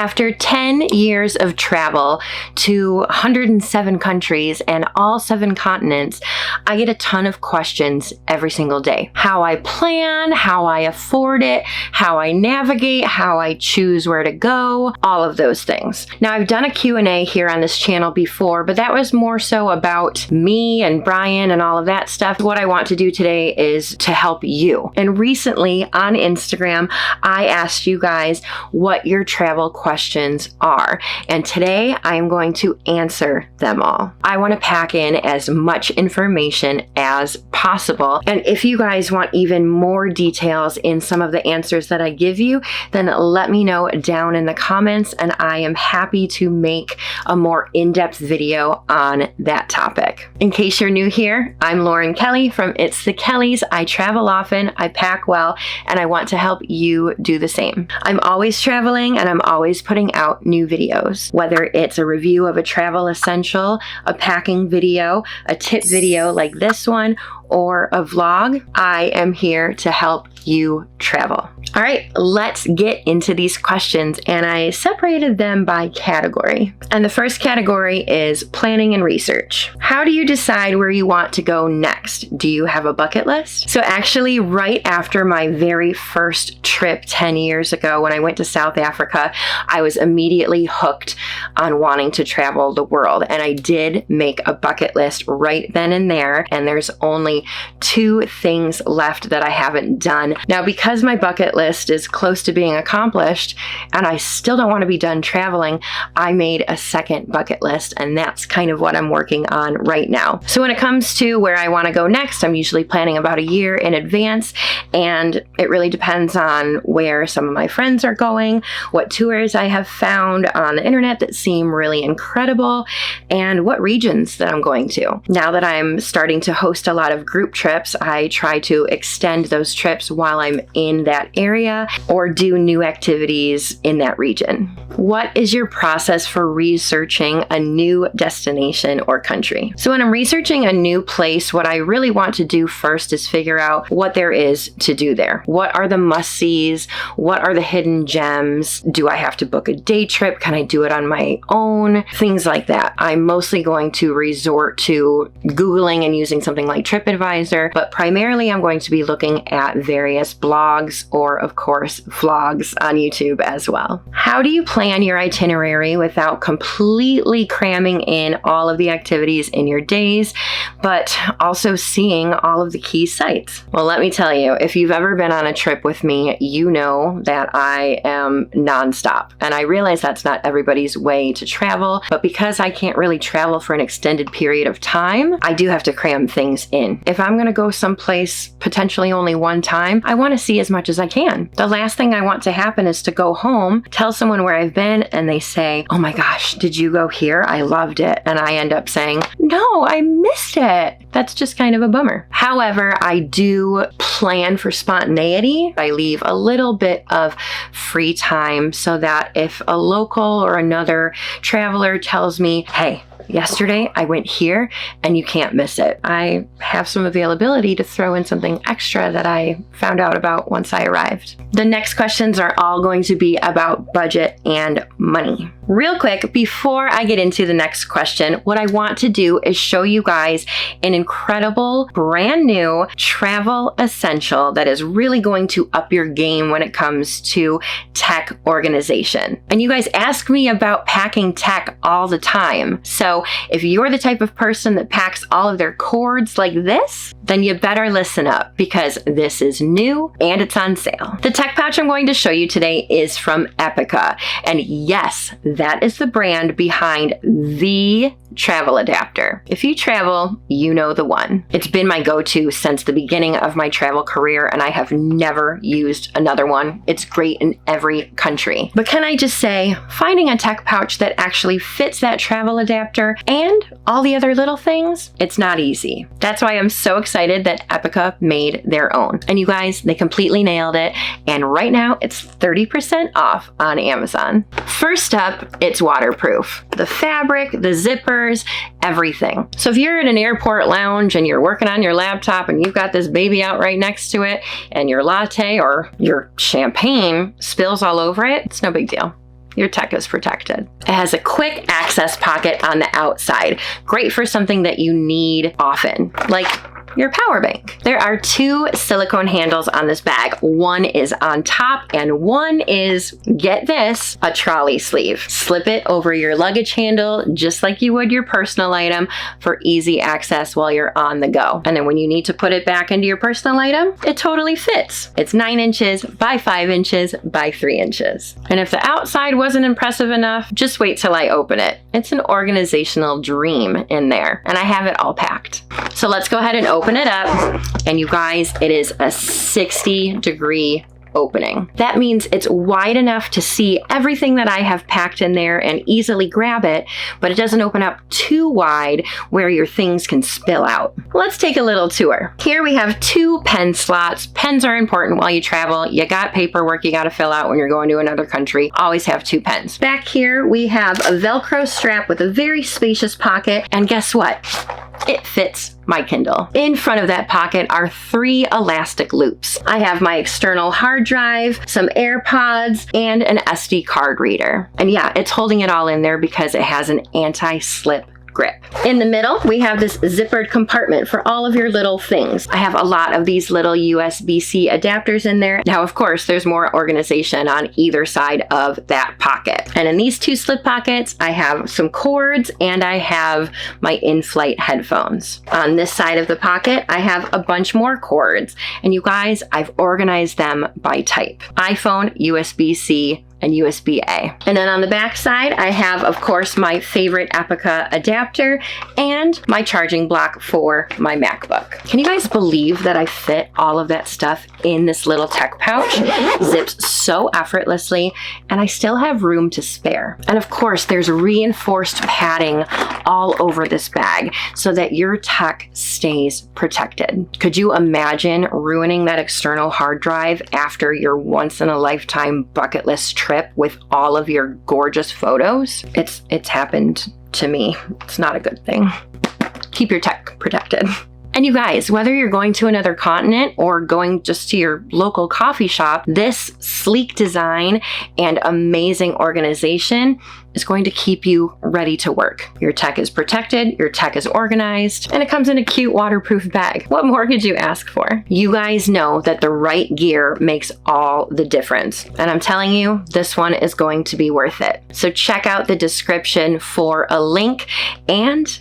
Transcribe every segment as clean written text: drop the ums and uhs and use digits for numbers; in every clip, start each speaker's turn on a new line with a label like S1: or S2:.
S1: After 10 years of travel to 107 countries and all 7 continents, I get a ton of questions every single day. How I plan, how I afford it, how I navigate, how I choose where to go, all of those things. Now, I've done a Q&A here on this channel before, but that was more so about me and Brian and all of that stuff. What I want to do today is to help you. And recently on Instagram, I asked you guys what your travel questions are. And today I am going to answer them all. I want to pack in as much information as possible. And if you guys want even more details in some of the answers that I give you, then let me know down in the comments and I am happy to make a more in-depth video on that topic. In case you're new here, I'm Lauren Kelly from It's the Kellys. I travel often, I pack well, and I want to help you do the same. I'm always traveling and I'm always putting out new videos, whether it's a review of a travel essential, a packing video, a tip video like this one, or a vlog. I am here to help you travel. All right, let's get into these questions, and I separated them by category. And the first category is planning and research. How do you decide where you want to go next? Do you have a bucket list? So actually, right after my very first trip 10 years ago when I went to South Africa, I was immediately hooked on wanting to travel the world. And I did make a bucket list right then and there, and there's only 2 things left that I haven't done. Now, because my bucket list is close to being accomplished and I still don't want to be done traveling, I made a second bucket list, and that's kind of what I'm working on right now. So when it comes to where I want to go next, I'm usually planning about a year in advance, and it really depends on where some of my friends are going, what tours I have found on the internet that seem really incredible, and what regions that I'm going to. Now that I'm starting to host a lot of group trips, I try to extend those trips while I'm in that area or do new activities in that region. What is your process for researching a new destination or country? So when I'm researching a new place, what I really want to do first is figure out what there is to do there. What are the must-sees? What are the hidden gems? Do I have to book a day trip? Can I do it on my own? Things like that. I'm mostly going to resort to Googling and using something like TripAdvisor, but primarily I'm going to be looking at various blogs or, of course, vlogs on YouTube as well. How do you plan your itinerary without completely cramming in all of the activities in your days, but also seeing all of the key sites? Well, let me tell you, if you've ever been on a trip with me, you know that I am nonstop. And I realize that's not everybody's way to travel, but because I can't really travel for an extended period of time, I do have to cram things in. If I'm going to go someplace potentially only one time, I want to see as much as I can. The last thing I want to happen is to go home, tell someone where I've been, and they say, "Oh my gosh, did you go here? I loved it." And I end up saying, "No, I missed it." That's just kind of a bummer. However, I do plan for spontaneity. I leave a little bit of free time so that if a local or another traveler tells me, "Hey, yesterday I went here and you can't miss it," I have some availability to throw in something extra that I found out about once I arrived. The next questions are all going to be about budget and money. Real quick, before I get into the next question, what I want to do is show you guys an incredible, brand new travel essential that is really going to up your game when it comes to tech organization. And you guys ask me about packing tech all the time. So if you're the type of person that packs all of their cords like this, then you better listen up because this is new and it's on sale. The tech pouch I'm going to show you today is from Epica. And yes, that is the brand behind the travel adapter. If you travel, you know the one. It's been my go-to since the beginning of my travel career, and I have never used another one. It's great in every country. But can I just say, finding a tech pouch that actually fits that travel adapter and all the other little things, it's not easy. That's why I'm so excited that Epica made their own. And you guys, they completely nailed it. And right now it's 30% off on Amazon. First up, it's waterproof. The fabric, the zippers, everything. So if you're in an airport lounge and you're working on your laptop and you've got this baby out right next to it and your latte or your champagne spills all over it, it's no big deal. your tech is protected. It has a quick access pocket on the outside. Great for something that you need often, like your power bank. There are 2 silicone handles on this bag. One is on top and one is, get this, a trolley sleeve. Slip it over your luggage handle just like you would your personal item for easy access while you're on the go. And then when you need to put it back into your personal item, it totally fits. It's 9 inches by 5 inches by 3 inches. And if the outside wasn't impressive enough, just wait till I open it. It's an organizational dream in there, and I have it all packed. So let's go ahead and open it up, and you guys, it is a 60-degree opening. That means it's wide enough to see everything that I have packed in there and easily grab it, but it doesn't open up too wide where your things can spill out. Let's take a little tour. Here we have 2 pen slots. Pens are important while you travel. You got paperwork you got to fill out when you're going to another country. Always have 2 pens. Back here we have a Velcro strap with a very spacious pocket, and guess what? It fits my Kindle. In front of that pocket are 3 elastic loops. I have my external hard drive, some AirPods, and an SD card reader. And yeah, it's holding it all in there because it has an anti-slip grip. In the middle, we have this zippered compartment for all of your little things. I have a lot of these little USB-C adapters in there. Now, of course, there's more organization on either side of that pocket. And in these 2 slip pockets, I have some cords and I have my in-flight headphones. On this side of the pocket, I have a bunch more cords. And you guys, I've organized them by type: iPhone, USB-C, and USB-A. And then on the back side, I have, of course, my favorite Apica adapter and my charging block for my MacBook. Can you guys believe that I fit all of that stuff in this little tech pouch? Zips so effortlessly, and I still have room to spare. And of course, there's reinforced padding all over this bag so that your tech stays protected. Could you imagine ruining that external hard drive after your once-in-a-lifetime bucket list trip with all of your gorgeous photos? It's happened to me. It's not a good thing. Keep your tech protected. And you guys, whether you're going to another continent or going just to your local coffee shop, this sleek design and amazing organization is going to keep you ready to work. Your tech is protected, your tech is organized, and it comes in a cute waterproof bag. What more could you ask for? You guys know that the right gear makes all the difference. And I'm telling you, this one is going to be worth it. So check out the description for a link, and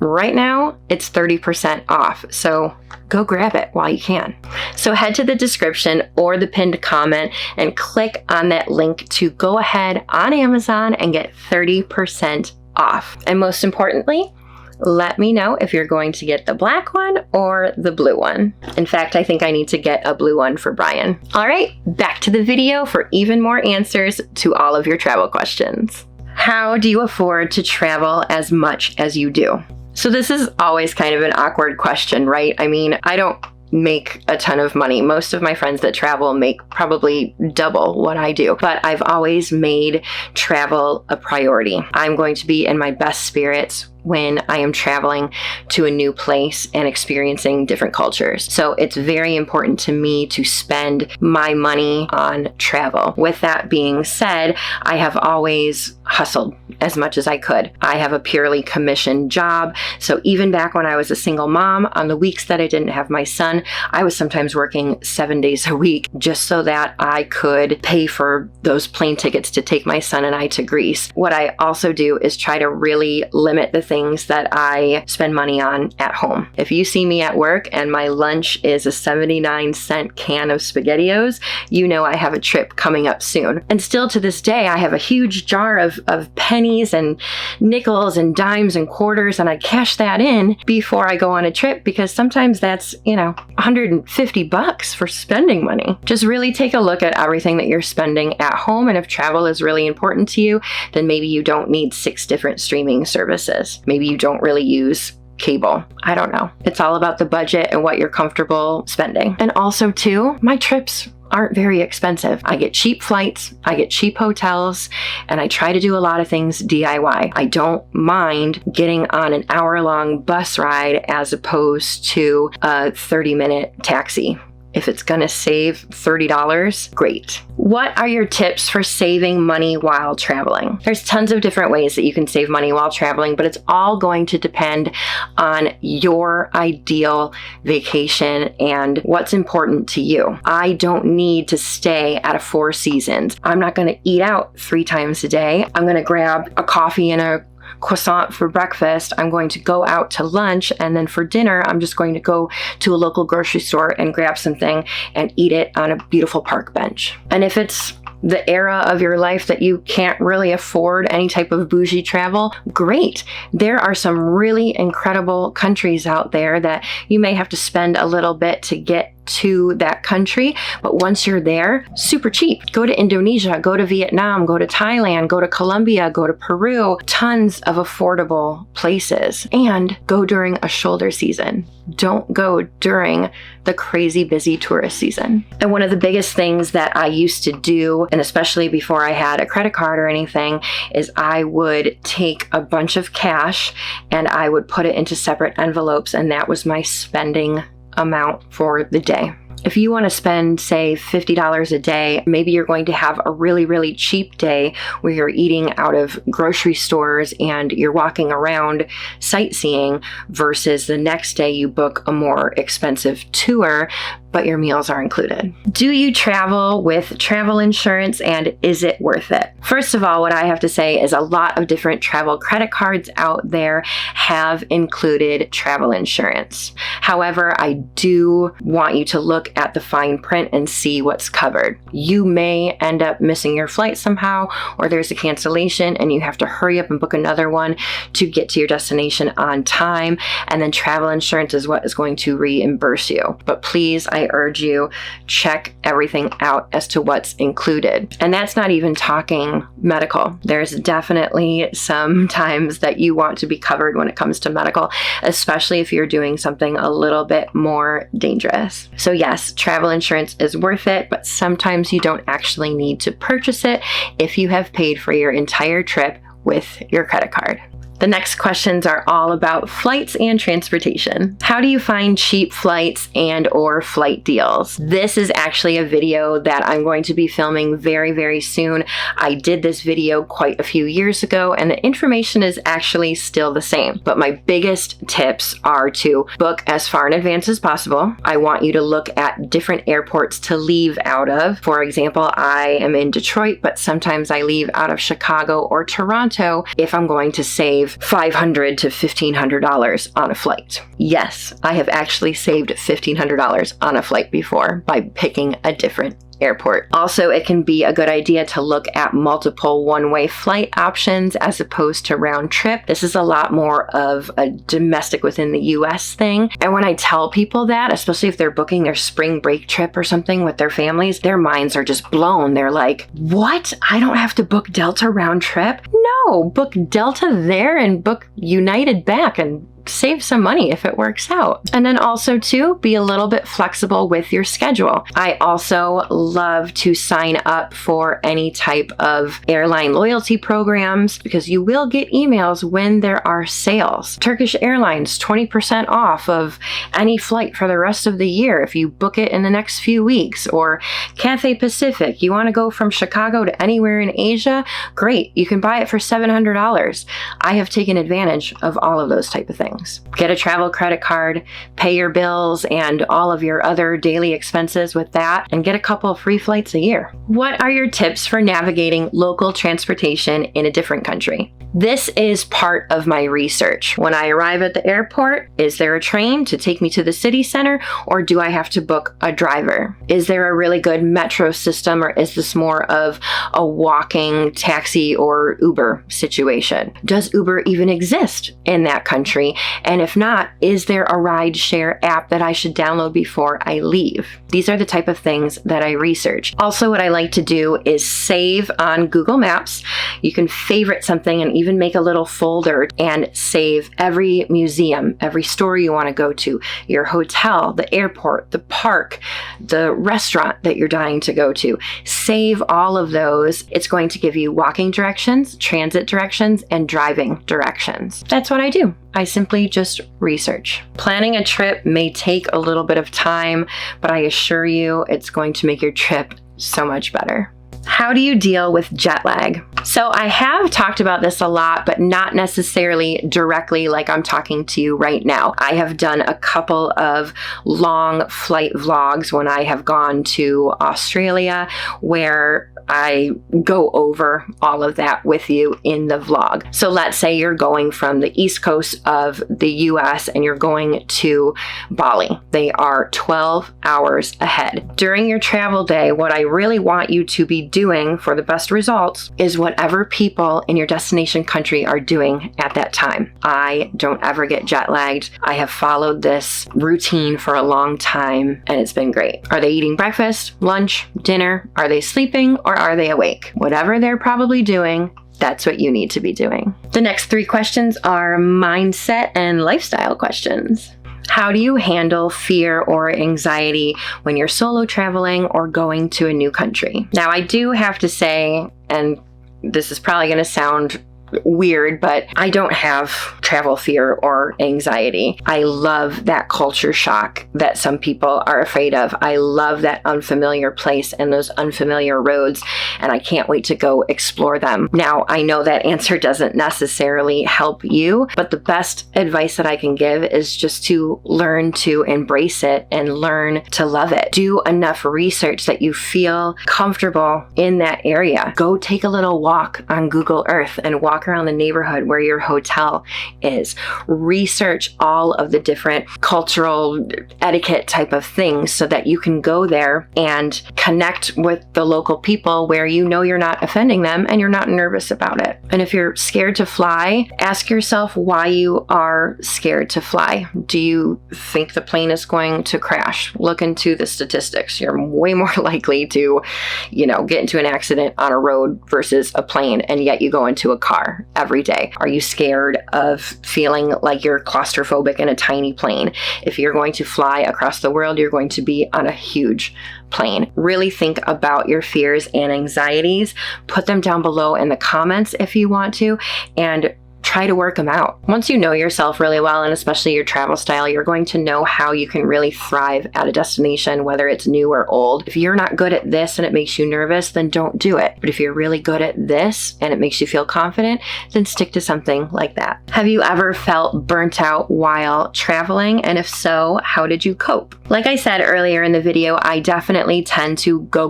S1: right now, it's 30% off, so go grab it while you can. So head to the description or the pinned comment and click on that link to go ahead on Amazon and get 30% off. And most importantly, let me know if you're going to get the black one or the blue one. In fact, I think I need to get a blue one for Brian. All right, back to the video for even more answers to all of your travel questions. How do you afford to travel as much as you do? So this is always kind of an awkward question, right? I mean, I don't make a ton of money. Most of my friends that travel make probably double what I do, but I've always made travel a priority. I'm going to be in my best spirits when I am traveling to a new place and experiencing different cultures. So it's very important to me to spend my money on travel. With that being said, I have always hustled as much as I could. I have a purely commission job. So even back when I was a single mom, on the weeks that I didn't have my son, I was sometimes working 7 days a week just so that I could pay for those plane tickets to take my son and I to Greece. What I also do is try to really limit the things that I spend money on at home. If you see me at work and my lunch is a 79-cent can of SpaghettiOs, you know I have a trip coming up soon. And still to this day, I have a huge jar of pennies and nickels and dimes and quarters, and I cash that in before I go on a trip because sometimes that's, $150 for spending money. Just really take a look at everything that you're spending at home, and if travel is really important to you, then maybe you don't need 6 different streaming services. Maybe you don't really use cable. I don't know. It's all about the budget and what you're comfortable spending. And also too, my trips aren't very expensive. I get cheap flights, I get cheap hotels, and I try to do a lot of things DIY. I don't mind getting on an hour-long bus ride as opposed to a 30-minute taxi. If it's gonna save $30, great. What are your tips for saving money while traveling? There's tons of different ways that you can save money while traveling, but it's all going to depend on your ideal vacation and what's important to you. I don't need to stay at a Four Seasons. I'm not gonna eat out 3 times a day. I'm gonna grab a coffee and a croissant for breakfast. I'm going to go out to lunch, and then for dinner, I'm just going to go to a local grocery store and grab something and eat it on a beautiful park bench. And if it's the era of your life that you can't really afford any type of bougie travel, great. There are some really incredible countries out there that you may have to spend a little bit to get to that country, but once you're there, super cheap. Go to Indonesia, go to Vietnam, go to Thailand, go to Colombia, go to Peru, tons of affordable places, and go during a shoulder season. Don't go during the crazy busy tourist season. And one of the biggest things that I used to do, and especially before I had a credit card or anything, is I would take a bunch of cash and I would put it into separate envelopes, and that was my spending amount for the day. If you want to spend, say, $50 a day, maybe you're going to have a really, really cheap day where you're eating out of grocery stores and you're walking around sightseeing, versus the next day you book a more expensive tour, but your meals are included. Do you travel with travel insurance, and is it worth it? First of all, what I have to say is a lot of different travel credit cards out there have included travel insurance. However, I do want you to look at the fine print and see what's covered. You may end up missing your flight somehow, or there's a cancellation and you have to hurry up and book another one to get to your destination on time, and then travel insurance is what is going to reimburse you. But please, I urge you, check everything out as to what's included. And that's not even talking medical. There's definitely some times that you want to be covered when it comes to medical, especially if you're doing something a little bit more dangerous. So yes, travel insurance is worth it, but sometimes you don't actually need to purchase it if you have paid for your entire trip with your credit card. The next questions are all about flights and transportation. How do you find cheap flights and or flight deals? This is actually a video that I'm going to be filming very, very soon. I did this video quite a few years ago, and the information is actually still the same. But my biggest tips are to book as far in advance as possible. I want you to look at different airports to leave out of. For example, I am in Detroit, but sometimes I leave out of Chicago or Toronto if I'm going to save $500 to $1,500 on a flight. Yes, I have actually saved $1,500 on a flight before by picking a different airport. Also, it can be a good idea to look at multiple one-way flight options as opposed to round trip. This is a lot more of a domestic within the US thing. And when I tell people that, especially if they're booking their spring break trip or something with their families, their minds are just blown. They're like, what? I don't have to book Delta round trip? No, book Delta there and book United back and save some money if it works out. And then also too, be a little bit flexible with your schedule. I also love to sign up for any type of airline loyalty programs because you will get emails when there are sales. Turkish Airlines, 20% off of any flight for the rest of the year if you book it in the next few weeks. Or Cathay Pacific, you want to go from Chicago to anywhere in Asia? Great, you can buy it for $700. I have taken advantage of all of those type of things. Get a travel credit card, pay your bills and all of your other daily expenses with that, and get a couple of free flights a year. What are your tips for navigating local transportation in a different country? This is part of my research. When I arrive at the airport, is there a train to take me to the city center, or do I have to book a driver? Is there a really good metro system, or is this more of a walking taxi or Uber situation? Does Uber even exist in that country? And if not, is there a rideshare app that I should download before I leave? These are the type of things that I research. Also, what I like to do is save on Google Maps. You can favorite something and even make a little folder and save every museum, every store you want to go to, your hotel, the airport, the park, the restaurant that you're dying to go to. Save all of those. It's going to give you walking directions, transit directions, and driving directions. That's what I do. I simply just research. Planning a trip may take a little bit of time, but I assure you it's going to make your trip so much better. How do you deal with jet lag? So I have talked about this a lot, but not necessarily directly like I'm talking to you right now. I have done a couple of long flight vlogs when I have gone to Australia where I go over all of that with you in the vlog. So let's say you're going from the East Coast of the US and you're going to Bali. They are 12 hours ahead. During your travel day, what I really want you to be doing for the best results is whatever people in your destination country are doing at that time. I don't ever get jet lagged. I have followed this routine for a long time and it's been great. Are they eating breakfast, lunch, dinner? Are they sleeping or are they awake? Whatever they're probably doing, that's what you need to be doing. The next 3 questions are mindset and lifestyle questions. How do you handle fear or anxiety when you're solo traveling or going to a new country? Now, I do have to say, and this is probably going to sound weird, but I don't have travel fear or anxiety. I love that culture shock that some people are afraid of. I love that unfamiliar place and those unfamiliar roads, and I can't wait to go explore them. Now, I know that answer doesn't necessarily help you, but the best advice that I can give is just to learn to embrace it and learn to love it. Do enough research that you feel comfortable in that area. Go take a little walk on Google Earth and walk around the neighborhood where your hotel is. Research all of the different cultural etiquette type of things so that you can go there and connect with the local people where you know you're not offending them and you're not nervous about it. And if you're scared to fly, ask yourself why you are scared to fly. Do you think the plane is going to crash? Look into the statistics. You're way more likely to, get into an accident on a road versus a plane, and yet you go into a car every day. Are you scared of feeling like you're claustrophobic in a tiny plane? If you're going to fly across the world, you're going to be on a huge plane. Really think about your fears and anxieties. Put them down below in the comments if you want to, and try to work them out. Once you know yourself really well, and especially your travel style, you're going to know how you can really thrive at a destination, whether it's new or old. If you're not good at this and it makes you nervous, then don't do it. But if you're really good at this and it makes you feel confident, then stick to something like that. Have you ever felt burnt out while traveling? And if so, how did you cope? Like I said earlier in the video, I definitely tend to go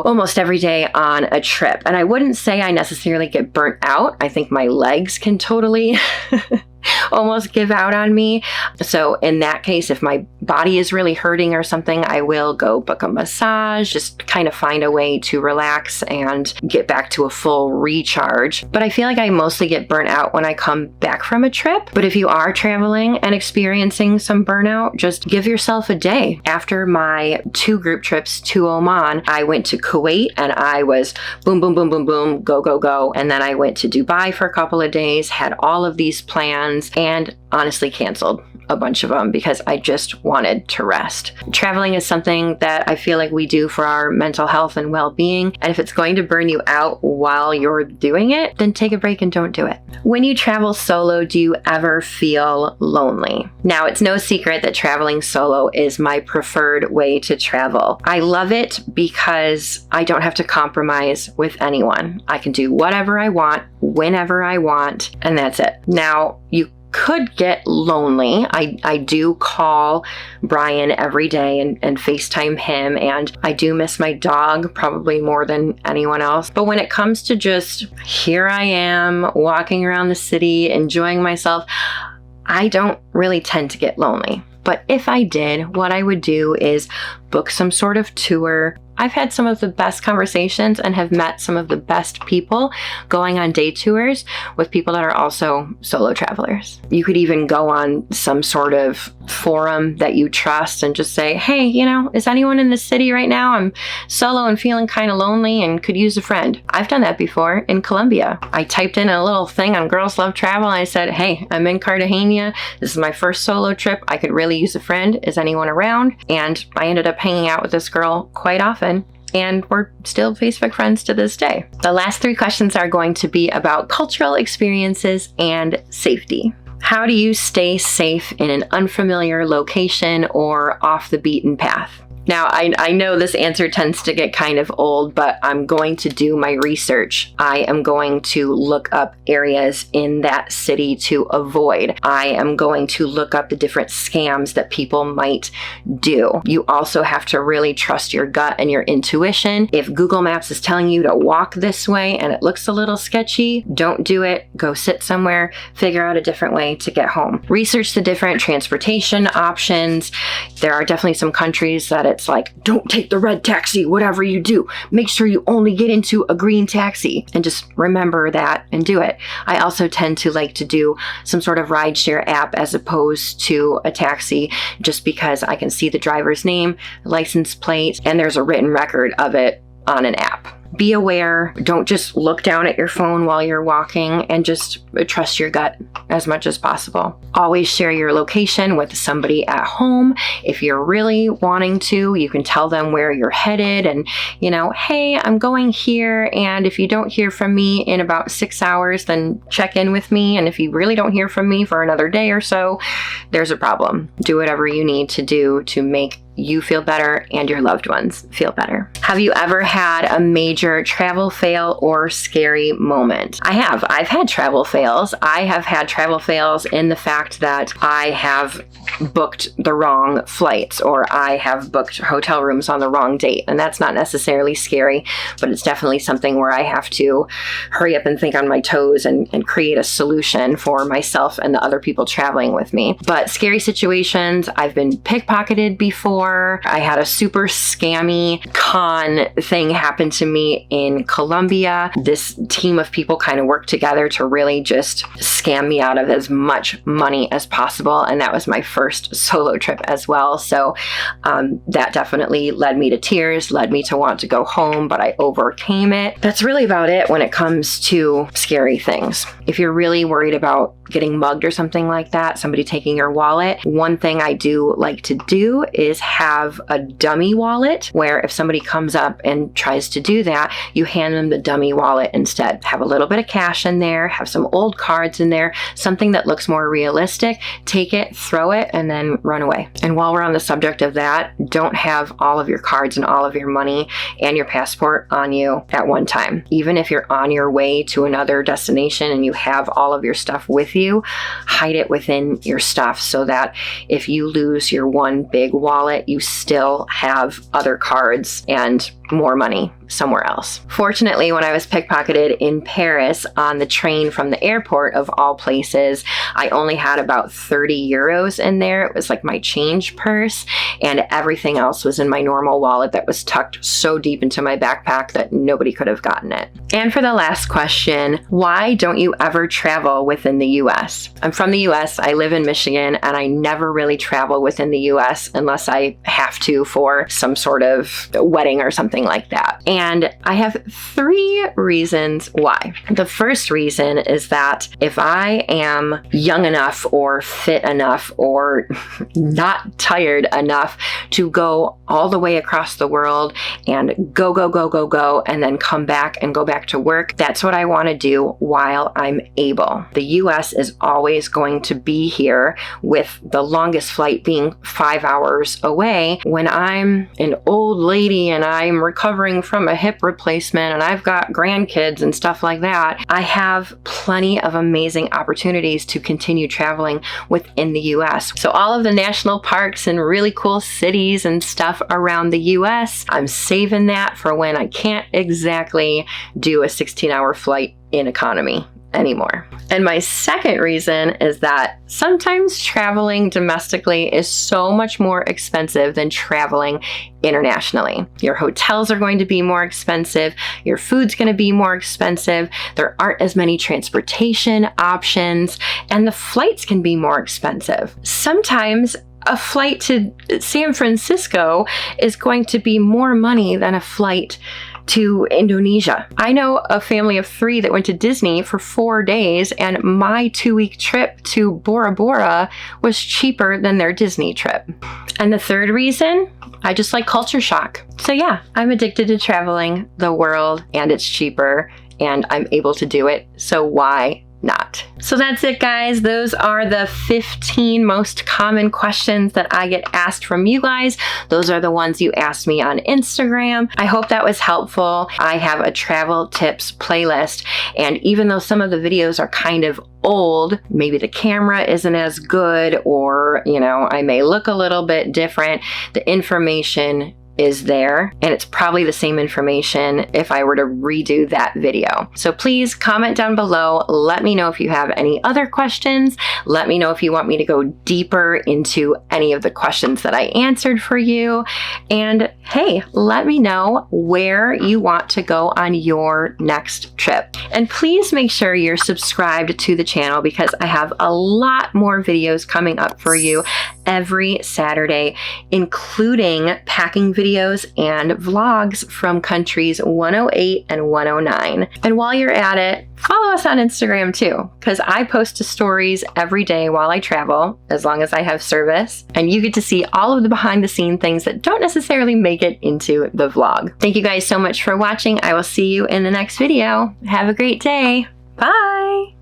S1: almost every day on a trip. And I wouldn't say I necessarily get burnt out. I think my legs can totally almost give out on me. So in that case, if my body is really hurting or something, I will go book a massage, just kind of find a way to relax and get back to a full recharge. But I feel like I mostly get burnt out when I come back from a trip. But if you are traveling and experiencing some burnout, just give yourself a day. After my 2 group trips to Oman, I went to Kuwait and I was boom, boom, boom, boom, boom, go. And then I went to Dubai for a couple of days, had all of these plans, and honestly canceled a bunch of them because I just wanted to rest. Traveling is something that I feel like we do for our mental health and well-being, and if it's going to burn you out while you're doing it, then take a break and don't do it. When you travel solo, do you ever feel lonely? Now, it's no secret that traveling solo is my preferred way to travel. I love it because I don't have to compromise with anyone. I can do whatever I want, whenever I want, and that's it. Now, you could get lonely. I do call Brian every day and FaceTime him, and I do miss my dog probably more than anyone else. But when it comes to just here I am walking around the city, enjoying myself, I don't really tend to get lonely. But if I did, what I would do is book some sort of tour. I've had some of the best conversations and have met some of the best people going on day tours with people that are also solo travelers. You could even go on some sort of forum that you trust and just say, hey, is anyone in the city right now? I'm solo and feeling kind of lonely and could use a friend. I've done that before in Colombia. I typed in a little thing on Girls Love Travel and I said, hey, I'm in Cartagena. This is my first solo trip. I could really use a friend. Is anyone around? And I ended up hanging out with this girl quite often. And we're still Facebook friends to this day. The last 3 questions are going to be about cultural experiences and safety. How do you stay safe in an unfamiliar location or off the beaten path? Now, I know this answer tends to get kind of old, but I'm going to do my research. I am going to look up areas in that city to avoid. I am going to look up the different scams that people might do. You also have to really trust your gut and your intuition. If Google Maps is telling you to walk this way and it looks a little sketchy, don't do it. Go sit somewhere, figure out a different way to get home. Research the different transportation options. There are definitely some countries that it's like, don't take the red taxi, whatever you do. Make sure you only get into a green taxi, and just remember that and do it. I also tend to like to do some sort of rideshare app as opposed to a taxi, just because I can see the driver's name, license plate, and there's a written record of it on an app. Be aware. Don't just look down at your phone while you're walking, and just trust your gut as much as possible. Always share your location with somebody at home. If you're really wanting to, you can tell them where you're headed and, hey, I'm going here. And if you don't hear from me in about 6 hours, then check in with me. And if you really don't hear from me for another day or so, there's a problem. Do whatever you need to do to make you feel better and your loved ones feel better. Have you ever had a major travel fail or scary moment? I have. I've had travel fails. I have had travel fails in the fact that I have booked the wrong flights, or I have booked hotel rooms on the wrong date. And that's not necessarily scary, but it's definitely something where I have to hurry up and think on my toes and create a solution for myself and the other people traveling with me. But scary situations, I've been pickpocketed before. I had a super scammy con thing happen to me in Colombia. This team of people kind of worked together to really just scam me out of as much money as possible. And that was my first solo trip as well. So that definitely led me to tears, led me to want to go home, but I overcame it. That's really about it when it comes to scary things. If you're really worried about getting mugged or something like that, somebody taking your wallet, one thing I do like to do is have a dummy wallet, where if somebody comes up and tries to do that, you hand them the dummy wallet instead. Have a little bit of cash in there, have some old cards in there, something that looks more realistic. Take it, throw it, and then run away. And while we're on the subject of that, don't have all of your cards and all of your money and your passport on you at one time. Even if you're on your way to another destination and you have all of your stuff with you, hide it within your stuff so that if you lose your one big wallet, you still have other cards and more money somewhere else. Fortunately, when I was pickpocketed in Paris on the train from the airport, of all places, I only had about 30 euros in there. It was like my change purse, and everything else was in my normal wallet that was tucked so deep into my backpack that nobody could have gotten it. And for the last question, why don't you ever travel within the US? I'm from the US, I live in Michigan, and I never really travel within the US unless I have to for some sort of wedding or something like that. And I have 3 reasons why. The first reason is that if I am young enough or fit enough or not tired enough to go all the way across the world and go, and then come back and go back to work, that's what I want to do while I'm able. The US is always going to be here, with the longest flight being 5 hours away. When I'm an old lady and I'm recovering from a hip replacement and I've got grandkids and stuff like that, I have plenty of amazing opportunities to continue traveling within the US. So all of the national parks and really cool cities and stuff around the US, I'm saving that for when I can't exactly do a 16-hour flight in economy anymore. And my second reason is that sometimes traveling domestically is so much more expensive than traveling internationally. Your hotels are going to be more expensive. Your food's going to be more expensive. There aren't as many transportation options, and the flights can be more expensive. Sometimes a flight to San Francisco is going to be more money than a flight to Indonesia. I know a family of 3 that went to Disney for 4 days, and my 2-week trip to Bora Bora was cheaper than their Disney trip. And the third reason, I just like culture shock. So yeah, I'm addicted to traveling the world, and it's cheaper, and I'm able to do it. So why not? So that's it, guys. Those are the 15 most common questions that I get asked from you guys. Those are the ones you asked me on Instagram. I hope that was helpful. I have a travel tips playlist, and even though some of the videos are kind of old, maybe the camera isn't as good, or, I may look a little bit different, the information is there, and it's probably the same information if I were to redo that video. So please comment down below. Let me know if you have any other questions. Let me know if you want me to go deeper into any of the questions that I answered for you. And hey, let me know where you want to go on your next trip. And please make sure you're subscribed to the channel, because I have a lot more videos coming up for you every Saturday, including packing videos and vlogs from countries 108 and 109. And while you're at it, follow us on Instagram too, because I post stories every day while I travel, as long as I have service, and you get to see all of the behind the scene things that don't necessarily make it into the vlog. Thank you guys so much for watching. I will see you in the next video. Have a great day. Bye.